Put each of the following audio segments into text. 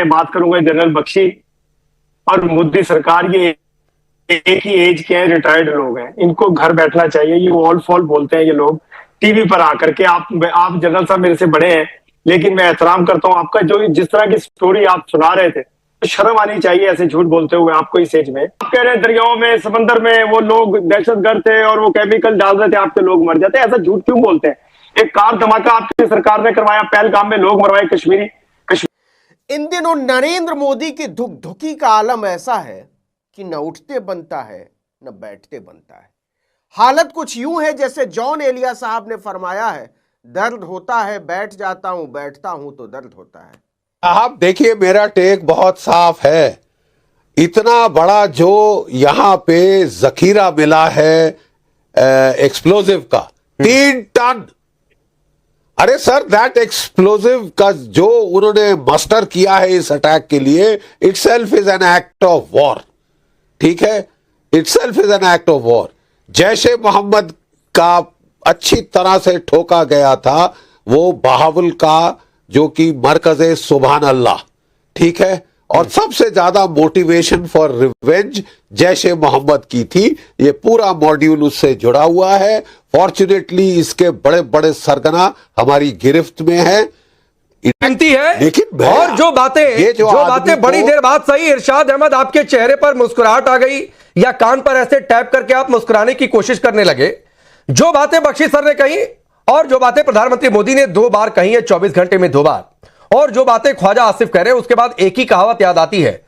मैं बात करूंगा जनरल बख्शी और मोदी सरकार, ये एक ही एज के हैं, रिटायर्ड लोग हैं, इनको घर बैठना चाहिए। ये ऑल फॉल बोलते हैं ये लोग टीवी पर आकर के। आप जनरल साहब मेरे से बड़े हैं, लेकिन मैं एहतराम करता हूं आपका। जो जिस तरह की स्टोरी आप सुना रहे थे, तो शर्म आनी चाहिए ऐसे झूठ बोलते हुए आपको इस एज में। आप कह रहे हैं दरियाओं में, समंदर में वो लोग दहशतगर्द थे और वो केमिकल डाल रहे थे, आपके लोग मर जाते। ऐसा झूठ क्यों बोलते हैं? एक कार धमाका आपकी सरकार ने करवाया, पहलगाम में लोग मरवाए कश्मीरी। इन दिनों नरेंद्र मोदी की धुकधुकी का आलम ऐसा है कि न उठते बनता है न बैठते बनता है। हालत कुछ यूं है जैसे जॉन एलिया साहब ने फरमाया है, दर्द होता है बैठ जाता हूं, बैठता हूं तो दर्द होता है। आप देखिए, मेरा टेक बहुत साफ है। इतना बड़ा जो यहां पे जखीरा मिला है एक्सप्लोजिव का, 3 टन। अरे सर, दैट एक्सप्लोजिव का जो उन्होंने मस्टर किया है इस अटैक के लिए, itself is an act of war. ठीक है, itself is an act of war. Jaishe Mohammed का अच्छी तरह से ठोका गया था, वो बहावल का जो कि मरकज़े सुभान अल्लाह, ठीक है। और सबसे ज्यादा motivation for revenge Jaishe Mohammed की थी। ये पूरा मॉड्यूल उससे जुड़ा हुआ है। फॉर्चुनेटली इसके बड़े बड़े सरगना हमारी गिरफ्त में है। लेकिन और जो बातें बड़ी देर बाद सही, इरशाद अहमद, आपके चेहरे पर मुस्कुराहट आ गई या कान पर ऐसे टैप करके आप मुस्कुराने की कोशिश करने लगे। जो बातें बख्शी सर ने कही और जो बातें प्रधानमंत्री मोदी ने 2 बार कही है 24 घंटे में 2 बार, और जो बातें ख्वाजा आसिफ कह रहे हैं, उसके बाद एक ही कहावत याद आती है,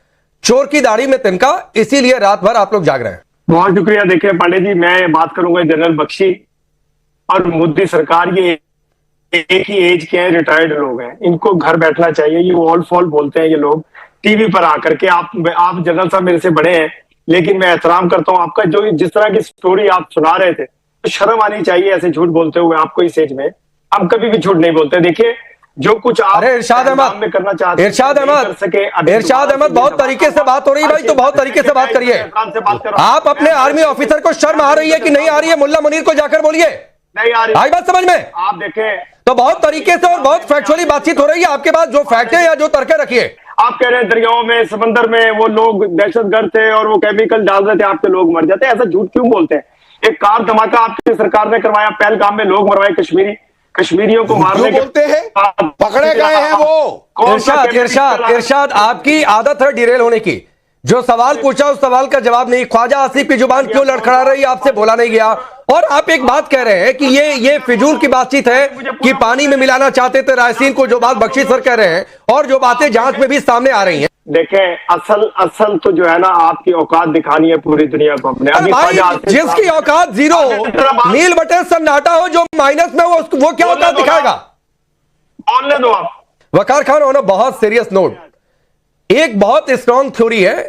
चोर की दाढ़ी में तिनका। इसीलिए रात भर आप लोग जाग रहे हैं। बहुत शुक्रिया। देखिए पांडे जी, मैं बात करूंगा जनरल बख्शी और मोदी सरकार, ये एक ही एज के हैं, रिटायर्ड लोग हैं, इनको घर बैठना चाहिए। ये ऑल फॉल बोलते हैं ये लोग टीवी पर आकर के। आप जनरल साहब मेरे से बड़े हैं, लेकिन मैं एहतराम करता हूं आपका। जो जिस तरह की स्टोरी आप सुना रहे थे, तो शर्म आनी चाहिए ऐसे झूठ बोलते हुए आपको इस एज में। हम कभी भी झूठ नहीं बोलते। देखिए, जो कुछ आप इरशाद अहमद करना चाहते हैं, इरशाद अहमद, बहुत तरीके से बात हो रही है भाई, तो बहुत तरीके से बात करिए। आप अपने आर्मी ऑफिसर को शर्म आ रही है कि नहीं आ रही है? मुल्ला मुनीर को जाकर बोलिए, नहीं आ रही। आई बात समझ में? आप देखें तो बहुत तरीके से और बहुत फैक्चुअली बातचीत हो रही है। आपके पास जो फैक्ट है या जो तर्क रखिए। आप कह रहे हैं दरियाओं में, समंदर में वो लोग दहशतगर्द थे और वो केमिकल डाल रहे थे, आपके लोग मर जाते। ऐसा झूठ क्यों बोलते हैं? एक कार धमाका आपकी सरकार ने करवाया, पहलगाम में लोग मरवाए कश्मीरियों को मारने के बोलते हैं, पकड़े गए हैं वो। इरशाद, आपकी आदत है डिरेल होने की। जो सवाल पूछा उस सवाल का जवाब नहीं। ख्वाजा आसिफ की जुबान क्यों लड़खड़ा रही है? आपसे बोला नहीं गया। और आप एक बात कह रहे हैं कि ये फिजूल की बातचीत है कि पानी में मिलाना चाहते थे रायसीन को, जो बात बख्शी सर कह रहे हैं, और जो बातें जांच में भी सामने आ रही हैं। देखें, असल तो जो है ना, आपकी औकात दिखानी है पूरी दुनिया को अपने। अभी जिसकी औकात 0 हो, नील बटन सन्नाटा हो, जो माइनस में वो क्या औकात दिखाएगा? बोलने दो आप। वकार खान, ऑन अ बहुत सीरियस नोट, एक बहुत स्ट्रॉन्ग थ्योरी है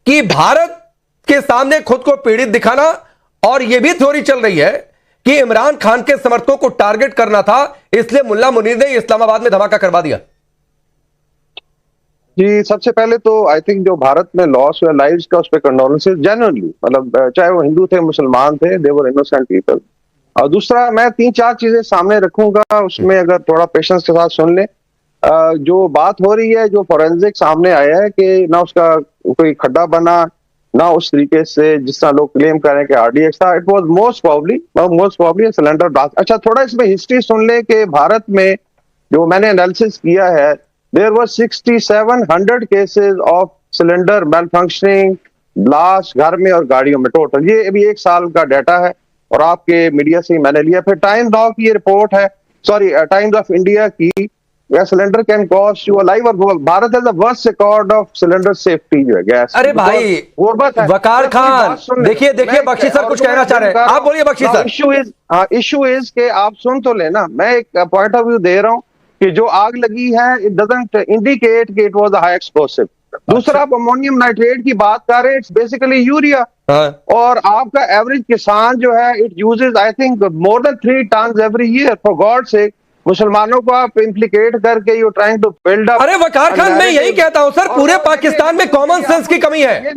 कि भारत के सामने खुद को पीड़ित दिखाना, और यह भी थ्योरी चल रही है कि इमरान खान के समर्थकों को टारगेट करना था, इसलिए मुल्ला मुनीर ने इस्लामाबाद में धमाका करवा दिया। जी, सबसे पहले तो आई थिंक जो भारत में लॉस हुआ लाइव्स का, उस पर कंडोलेंसेस जेन्युइनली, मतलब चाहे वो हिंदू थे, मुसलमान थे, दे वर इनोसेंट पीपल। और दूसरा, मैं 3-4 चीजें सामने रखूंगा, उसमें अगर थोड़ा पेशेंस के साथ सुन ले। जो बात हो रही है, जो फोरेंसिक सामने आया है कि ना उसका कोई खड्डा बना, ना उस तरीके से जिस तरह लोग क्लेम कर रहे हैं कि RDX था, it was most probably cylinder blast. अच्छा, थोड़ा इसमें हिस्ट्री सुन ले कि भारत में जो मैंने एनालिसिस किया है, there were 6700 cases of cylinder malfunctioning, blast घर में और गाड़ियों में टोटल। ये अभी 1 साल का डाटा है और आपके मीडिया से ही मैंने लिया। फिर टाइम्स नाउ की ये रिपोर्ट है, सॉरी टाइम्स ऑफ इंडिया की, cylinder can cost you life. और Bharat has the worst record of cylinder safety जो है गैस। अरे भाई वकार खान, देखिए बख्शी सर कुछ कहना चाह रहे हैं, आप बोलिए बख्शी सर। इशू इज के आप सुन तो लेना, मैं एक पॉइंट ऑफ व्यू दे रहा हूं कि जो आग लगी है, इट डजंट इंडिकेट कि it was a high explosive. दूसरा, आप अमोनियम नाइट्रेट की बात कर रहे हैं, इट्स बेसिकली यूरिया। और आपका एवरेज किसान जो है, it uses I think more than 3 ton every year. For god sake, मुसलमानों को आप इंप्लीकेट करके you trying to build up. अरे वकार खान, मैं यही कहता हूं सर, पूरे पाकिस्तान में कॉमन सेंस की कमी है।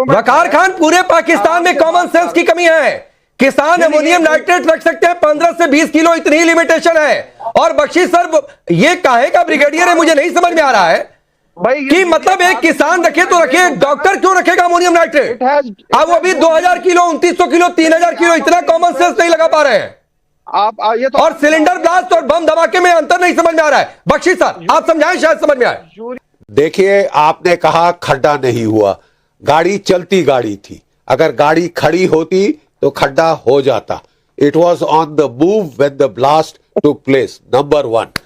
वकार खान, पूरे पाकिस्तान में कॉमन सेंस की कमी है। किसान अमोनियम नाइट्रेट रख सकते हैं 15 से 20 किलो, इतनी लिमिटेशन है। और बख्शी सर ये काहे का ब्रिगेडियर है, मुझे नहीं समझ में आ रहा है भाई कि मतलब एक किसान रखे तो रखे, डॉक्टर क्यों रखेगा अमोनियम नाइट्रेट? अब वो भी 2000 किलो, 2900 किलो, 3000 किलो, इतना कॉमन सेंस नहीं लगा पा रहे हैं। आप ये तो और सिलेंडर ब्लास्ट और बम धमाके में अंतर नहीं समझ में आ रहा है। बख्शी साहब आप समझाएं, शायद समझ में आए। देखिए, आपने कहा खड्डा नहीं हुआ, गाड़ी चलती गाड़ी थी, अगर गाड़ी खड़ी होती तो खड्डा हो जाता। It was on the move when the blast took place. Number 1,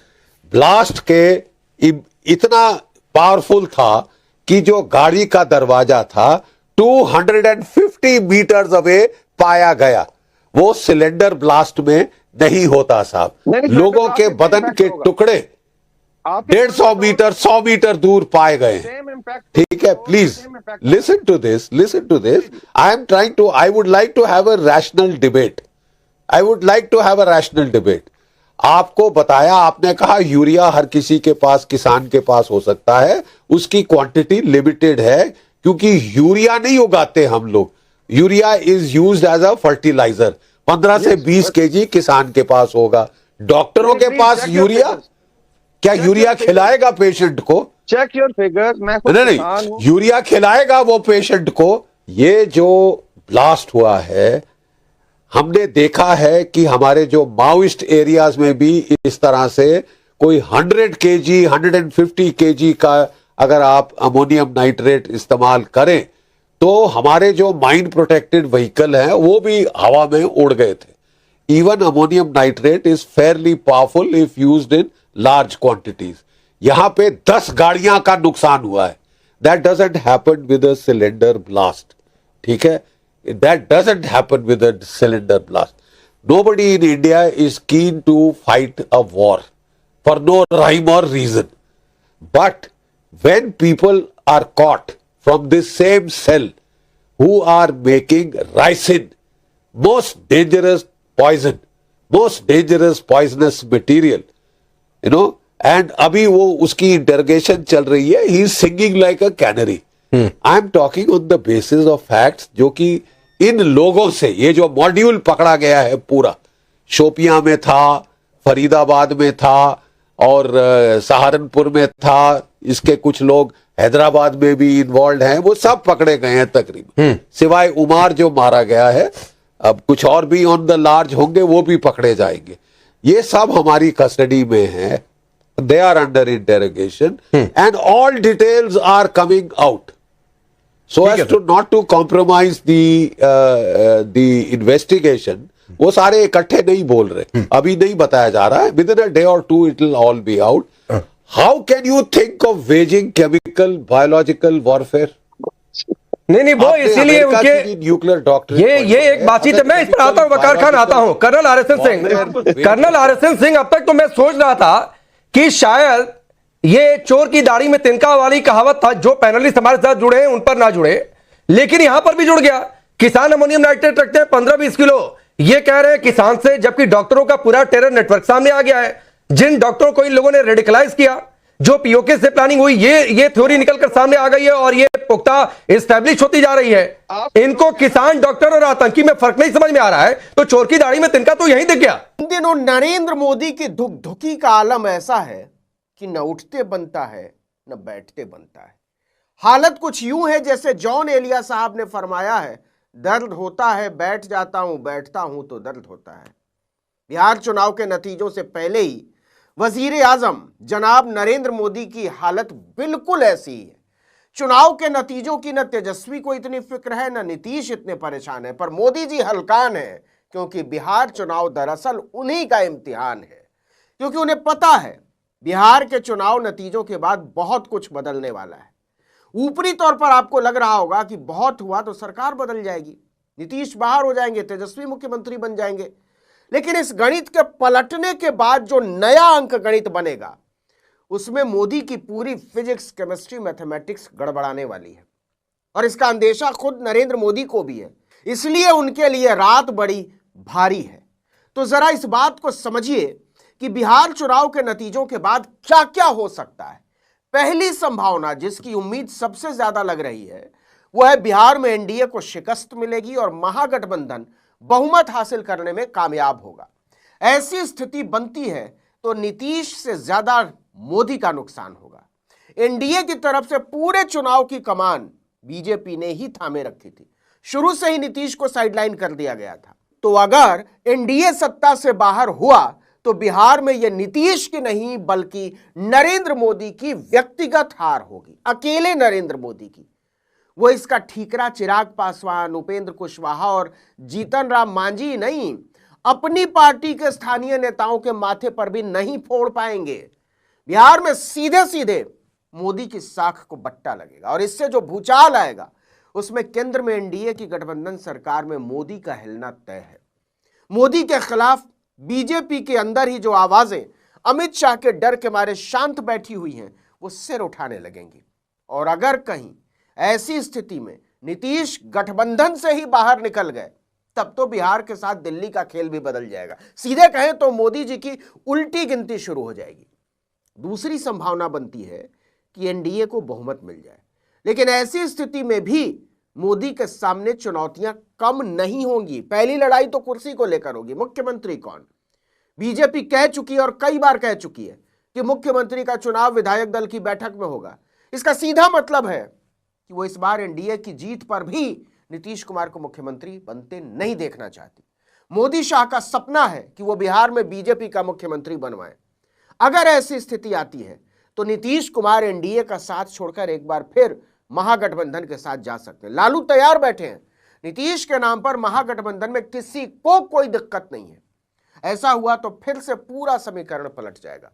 blast के इतना पावरफुल था कि जो गाड़ी का दरवाजा था 250 मीटर्स अवे पाया गया। वो सिलेंडर ब्लास्ट में नहीं होता साहब। लोगों के बदन के टुकड़े 150 मीटर 100 मीटर दूर पाए गए। ठीक है, please listen to this, listen to this. I would like to have a rational debate. I would like to have a rational debate. आपको बताया, आपने कहा यूरिया हर किसी के पास, किसान के पास हो सकता है, उसकी क्वांटिटी लिमिटेड है, क्योंकि यूरिया नहीं उगाते हम लोग। Urea is used as a fertiliser. 15 से 20 केजी किसान के पास होगा। डॉक्टरों के पास यूरिया, क्या यूरिया खिलाएगा पेशेंट को? Check your figures. मैं नहीं, यूरिया खिलाएगा वो पेशेंट को? ये जो ब्लास्ट हुआ है, हमने देखा है कि हमारे जो माओइस्ट एरियाज में भी इस तरह से कोई 100 केजी 150 केजी का अगर आप अमोनियम नाइट्रेट इस्तेमाल करें तो हमारे जो माइन प्रोटेक्टेड व्हीकल हैं वो भी हवा में उड़ गए थे। Even ammonium nitrate is fairly powerful if used in large quantities. यहां पे 10 गाड़ियां का नुकसान हुआ है। That doesn't happen with a cylinder blast. ठीक है, that doesn't happen with a cylinder blast. Nobody in India is keen to fight a war for no rhyme or reason. But when people are caught from this same cell who are making ricin, most dangerous poison, most dangerous poisonous material, you know, and अभी वो उसकी interrogation चल रही है. He is singing like a canary. I am talking on the basis of facts, जो कि इन लोगों से, ये जो मॉड्यूल पकड़ा गया है पूरा, शोपियां में था, फरीदाबाद में था और सहारनपुर में था, इसके कुछ लोग हैदराबाद में भी इन्वॉल्व हैं, वो सब पकड़े गए हैं तकरीबन, सिवाय उमार जो मारा गया है। अब कुछ और भी ऑन द लार्ज होंगे, वो भी पकड़े जाएंगे। ये सब हमारी कस्टडी में है। They are under interrogation and all details are coming out. So as to not to compromise the investigation, वो सारे इकट्ठे नहीं बोल रहे, अभी नहीं बताया जा रहा है। Within a day or two it will all be out. How can you think of waging chemical biological warfare? नहीं, वो इसीलिए उनके न्यूक्लियर डॉक्टर, ये एक बातचीत है। मैं इस पर आता हूं, वकार खान आता हूं। Colonel R S N Singh, अब तक तो मैं सोच रहा था कि शायद ये चोर की दाढ़ी में तिनका वाली कहावत था, जो पैनलिस्ट हमारे साथ जुड़े हैं उन पर ना जुड़े, लेकिन यहां पर भी जुड़ गया। किसान अमोनियम नाइट्रेट रखते हैं 15-20 किलो, ये कह रहे हैं किसान से, जबकि डॉक्टरों का पूरा टेरर नेटवर्क सामने आ गया है। जिन डॉक्टरों को इन लोगों ने रेडिकलाइज किया, जो पीओके से प्लानिंग हुई, ये थ्योरी निकलकर सामने आ गई है और ये पुख्ता एस्टैब्लिश होती जा रही है। इनको किसान, डॉक्टर और आतंकी में फर्क नहीं समझ में आ रहा है, तो चोर की दाढ़ी में तिनका तो यही दिख गया। इन दिनों नरेंद्र मोदी की धुकधुकी का आलम ऐसा है कि न उठते बनता है न बैठते बनता है। हालत कुछ यूं है जैसे जॉन एलिया साहब ने फरमाया है, दर्द होता है बैठ जाता हूं, बैठता हूं तो दर्द होता है। बिहार चुनाव के नतीजों से पहले ही वजीर आजम जनाब नरेंद्र मोदी की हालत बिल्कुल ऐसी ही है। चुनाव के नतीजों की न तेजस्वी को इतनी फिक्र है, न नीतीश इतने परेशान है, पर मोदी जी हलकान है, क्योंकि बिहार चुनाव दरअसल उन्हीं का इम्तिहान है। क्योंकि उन्हें पता है बिहार के चुनाव नतीजों के बाद बहुत कुछ बदलने वाला है। ऊपरी तौर पर आपको लग रहा होगा कि बहुत हुआ तो सरकार बदल जाएगी, नीतीश बाहर हो जाएंगे, तेजस्वी मुख्यमंत्री बन जाएंगे। लेकिन इस गणित के पलटने के बाद जो नया अंक गणित बनेगा, उसमें मोदी की पूरी फिजिक्स, केमिस्ट्री, मैथमेटिक्स गड़बड़ाने वाली है। और इसका अंदेशा खुद नरेंद्र मोदी को भी है, इसलिए उनके लिए रात बड़ी भारी है। तो जरा इस बात को समझिए कि बिहार चुनाव के नतीजों के बाद क्या क्या हो सकता है। पहली संभावना, जिसकी उम्मीद सबसे ज्यादा लग रही है, वो है बिहार में एनडीए को शिकस्त मिलेगी और महागठबंधन बहुमत हासिल करने में कामयाब होगा। ऐसी स्थिति बनती है तो नीतीश से ज्यादा मोदी का नुकसान होगा। एनडीए की तरफ से पूरे चुनाव की कमान बीजेपी ने ही थामे रखी थी। शुरू से ही नीतीश को साइडलाइन कर दिया गया था। तो अगर एनडीए सत्ता से बाहर हुआ तो बिहार में यह नीतीश की नहीं बल्कि नरेंद्र मोदी की व्यक्तिगत हार होगी, अकेले नरेंद्र मोदी की। वो इसका ठीकरा चिराग पासवान, उपेंद्र कुशवाहा और जीतन राम मांझी नहीं, अपनी पार्टी के स्थानीय नेताओं के माथे पर भी नहीं फोड़ पाएंगे। बिहार में सीधे सीधे मोदी की साख को बट्टा लगेगा और इससे जो भूचाल आएगा उसमें केंद्र में एनडीए की गठबंधन सरकार में मोदी का हिलना तय है। मोदी के खिलाफ बीजेपी के अंदर ही जो आवाजें अमित शाह के डर के मारे शांत बैठी हुई हैं, वो सिर उठाने लगेंगी। और अगर कहीं ऐसी स्थिति में नीतीश गठबंधन से ही बाहर निकल गए, तब तो बिहार के साथ दिल्ली का खेल भी बदल जाएगा। सीधे कहें तो मोदी जी की उल्टी गिनती शुरू हो जाएगी। दूसरी संभावना बनती है कि एनडीए को बहुमत मिल जाए, लेकिन ऐसी स्थिति में भी मोदी के सामने चुनौतियां कम नहीं होंगी। पहली लड़ाई तो कुर्सी को लेकर होगी, मुख्यमंत्री कौन। बीजेपी कह चुकी है और कई बार कह चुकी है कि मुख्यमंत्री का चुनाव विधायक दल की बैठक में होगा। इसका सीधा मतलब है कि वो इस बार एनडीए की जीत पर भी नीतीश कुमार को मुख्यमंत्री बनते नहीं देखना चाहती। मोदी शाह का सपना है कि वो बिहार में बीजेपी का मुख्यमंत्री बनवाए। अगर ऐसी स्थिति आती है तो नीतीश कुमार एनडीए का साथ छोड़कर एक बार फिर महागठबंधन के साथ जा सकते हैं। लालू तैयार बैठे हैं। नीतीश के नाम पर महागठबंधन में किसी को कोई दिक्कत नहीं है। ऐसा हुआ तो फिर से पूरा समीकरण पलट जाएगा,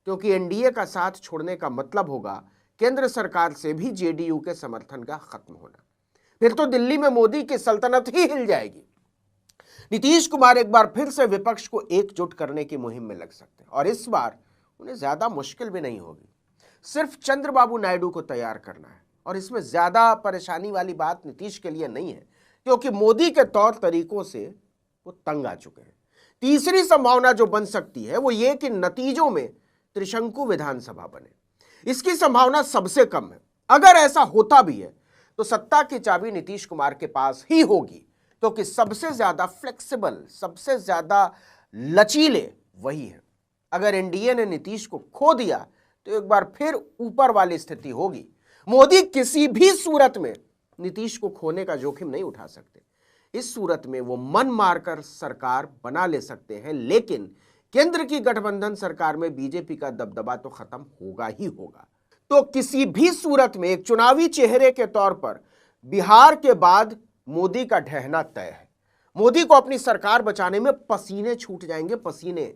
क्योंकि एनडीए का साथ छोड़ने का मतलब होगा केंद्र सरकार से भी जेडीयू के समर्थन का खत्म होना। फिर तो दिल्ली में मोदी की सल्तनत ही हिल जाएगी। नीतीश कुमार एक बार फिर से विपक्ष को एकजुट करने की मुहिम में लग सकते हैं और इस बार उन्हें ज्यादा मुश्किल भी नहीं होगी। सिर्फ चंद्रबाबू नायडू को तैयार करना है और इसमें ज्यादा परेशानी वाली बात नीतीश के लिए नहीं है, क्योंकि मोदी के तौर तरीकों से वो तंग आ चुके हैं। तीसरी संभावना जो बन सकती है वो ये कि नतीजों में त्रिशंकु विधानसभा बने। इसकी संभावना सबसे कम है। अगर ऐसा होता भी है तो सत्ता की चाबी नीतीश कुमार के पास ही होगी, क्योंकि सबसे ज्यादा फ्लेक्सिबल, सबसे ज्यादा लचीले वही है। अगर एनडीए ने नीतीश को खो दिया तो एक बार फिर ऊपर वाली स्थिति होगी। मोदी किसी भी सूरत में नीतीश को खोने का जोखिम नहीं उठा सकते। इस सूरत में वो मन मारकर सरकार बना ले सकते हैं, लेकिन केंद्र की गठबंधन सरकार में बीजेपी का दबदबा तो खत्म होगा ही होगा। तो किसी भी सूरत में एक चुनावी चेहरे के तौर पर बिहार के बाद मोदी का ढहना तय है। मोदी को अपनी सरकार बचाने में पसीने छूट जाएंगे, पसीने।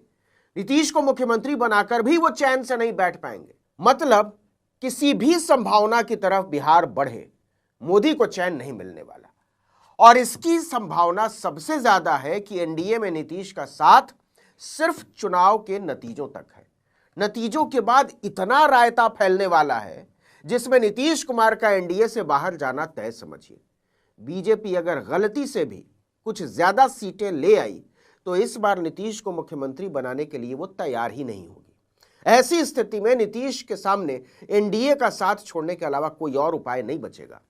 नीतीश को मुख्यमंत्री बनाकर भी वो चैन से नहीं बैठ पाएंगे। मतलब किसी भी संभावना की तरफ बिहार बढ़े, मोदी को चैन नहीं मिलने वाला। और इसकी संभावना सबसे ज्यादा है कि एनडीए में नीतीश का साथ सिर्फ चुनाव के नतीजों तक है। नतीजों के बाद इतना रायता फैलने वाला है जिसमें नीतीश कुमार का एनडीए से बाहर जाना तय समझिए। बीजेपी अगर गलती से भी कुछ ज्यादा सीटें ले आई तो इस बार नीतीश को मुख्यमंत्री बनाने के लिए वो तैयार ही नहीं होगी। ऐसी स्थिति में नीतीश के सामने एनडीए का साथ छोड़ने के अलावा कोई और उपाय नहीं बचेगा।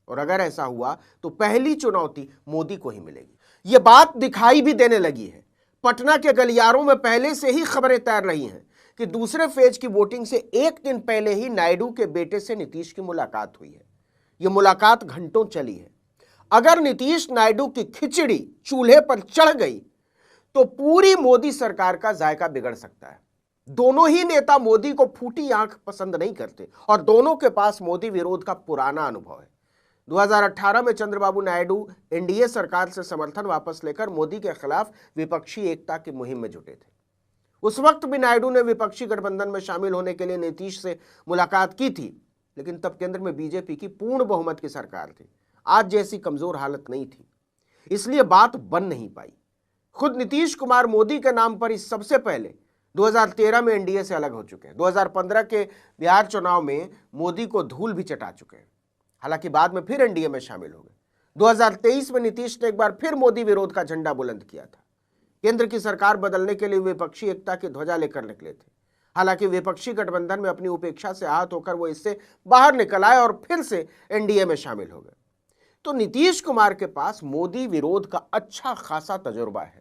और अगर ऐसा हुआ तो पहली चुनौती मोदी को ही मिलेगी। ये बात दिखाई भी देने लगी है। पटना के गलियारों में पहले से ही खबरें तैर रही हैं कि दूसरे फेज की वोटिंग से एक दिन पहले ही नायडू के बेटे से नीतीश की मुलाकात हुई है। ये मुलाकात घंटों चली है। अगर नीतीश नायडू की खिचड़ी चूल्हे पर चढ़ गई तो पूरी मोदी सरकार का जायका बिगड़ सकता है। दोनों ही नेता मोदी को फूटी आंख पसंद नहीं करते और दोनों के पास मोदी विरोध का पुराना अनुभव है। 2018 में चंद्रबाबू नायडू एनडीए सरकार से समर्थन वापस लेकर मोदी के खिलाफ विपक्षी एकता की मुहिम में जुटे थे। उस वक्त भी नायडू ने विपक्षी गठबंधन में शामिल होने के लिए नीतीश से मुलाकात की थी, लेकिन तब केंद्र में बीजेपी की पूर्ण बहुमत की सरकार थी। आज जैसी कमजोर हालत नहीं थी, इसलिए बात बन नहीं पाई। खुद नीतीश कुमार मोदी के नाम पर इस सबसे पहले 2013 में एनडीए से अलग हो चुके हैं। 2015 के बिहार चुनाव में मोदी को धूल भी चटा चुके हैं, हालांकि बाद में फिर एनडीए में शामिल हो गए। 2023 में नीतीश ने एक बार फिर मोदी विरोध का झंडा बुलंद किया था। केंद्र की सरकार बदलने के लिए विपक्षी एकता की ध्वजा लेकर निकले थे। हालांकि विपक्षी गठबंधन में अपनी उपेक्षा से आहत होकर वो इससे बाहर निकल आए और फिर से एनडीए में शामिल हो गए। तो नीतीश कुमार के पास मोदी विरोध का अच्छा खासा तजुर्बा है।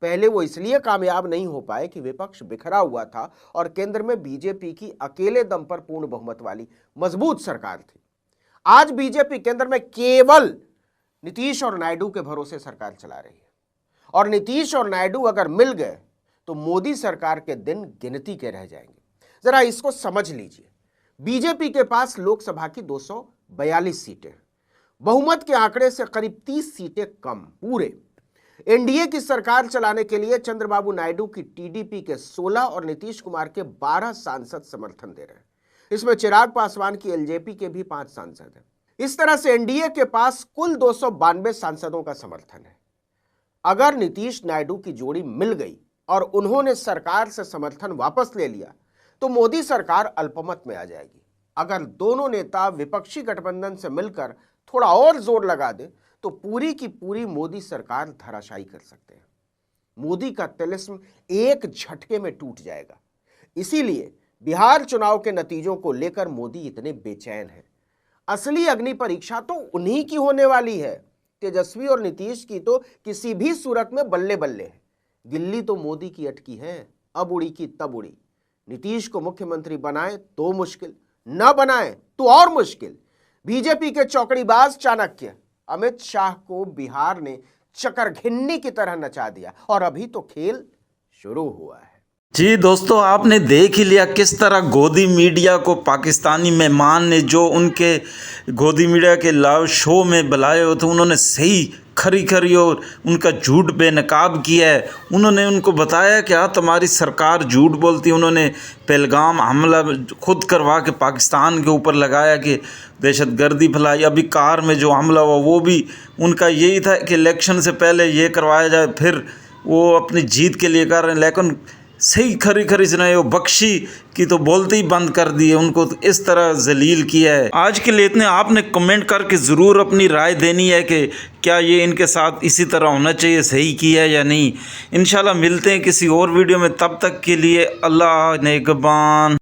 पहले वो इसलिए कामयाब नहीं हो पाए कि विपक्ष बिखरा हुआ था और केंद्र में बीजेपी की अकेले दम पर पूर्ण बहुमत वाली मजबूत सरकार थी। आज बीजेपी केंद्र में केवल नीतीश और नायडू के भरोसे सरकार चला रही है, और नीतीश और नायडू अगर मिल गए तो मोदी सरकार के दिन गिनती के रह जाएंगे। जरा इसको समझ लीजिए। बीजेपी के पास लोकसभा की 242 सीटें, बहुमत के आंकड़े से करीब 30 सीटें कम। पूरे एनडीए की सरकार चलाने के लिए चंद्रबाबू नायडू की टीडीपी के 16 और नीतीश कुमार के 12 सांसद समर्थन दे रहे हैं। इसमें चिराग पासवान की एलजेपी के भी 5 सांसद हैं। इस तरह से एनडीए के पास कुल 292 सांसदों का समर्थन है। अगर नीतीश नायडू की जोड़ी मिल गई और उन्होंने सरकार से समर्थन वापस ले लिया तो मोदी सरकार अल्पमत में आ जाएगी। अगर दोनों नेता विपक्षी गठबंधन से मिलकर थोड़ा और जोर लगा दे तो पूरी की पूरी मोदी सरकार धराशायी कर सकते हैं। मोदी का तिलिस्म एक झटके में टूट जाएगा। इसीलिए बिहार चुनाव के नतीजों को लेकर मोदी इतने बेचैन हैं। असली अग्नि परीक्षा तो उन्हीं की होने वाली है। तेजस्वी और नीतीश की तो किसी भी सूरत में बल्ले बल्ले है। गिल्ली तो मोदी की अटकी है, अब उड़ी की तब उड़ी। नीतीश को मुख्यमंत्री बनाए तो मुश्किल, न बनाए तो और मुश्किल। बीजेपी के चौकड़ीबाज चाणक्य अमित शाह को बिहार ने चकरघिन्नी की तरह नचा दिया और अभी तो खेल शुरू हुआ है। जी दोस्तों, आपने देख ही लिया किस तरह गोदी मीडिया को पाकिस्तानी मेहमान ने जो उनके गोदी मीडिया के लाइव शो में बुलाए हो तो उन्होंने सही खरी खरी और उनका झूठ बेनकाब किया है। उन्होंने उनको बताया कि हाँ तुम्हारी सरकार झूठ बोलती है। उन्होंने पहलगाम हमला खुद करवा के पाकिस्तान के ऊपर लगाया कि दहशतगर्दी फैलाई। अभी कार में जो हमला हुआ वो भी उनका यही था कि इलेक्शन से पहले ये करवाया जाए, फिर वो अपनी जीत के लिए कर रहे हैं। लेकिन सही खरी खरी सुनाई, वो बख्शी की तो बोलते ही बंद कर दिए, उनको तो इस तरह जलील किया है। आज के लिए इतने। आपने कमेंट करके ज़रूर अपनी राय देनी है कि क्या ये इनके साथ इसी तरह होना चाहिए, सही किया है या नहीं। इंशाल्लाह मिलते हैं किसी और वीडियो में, तब तक के लिए अल्लाह नेगबान।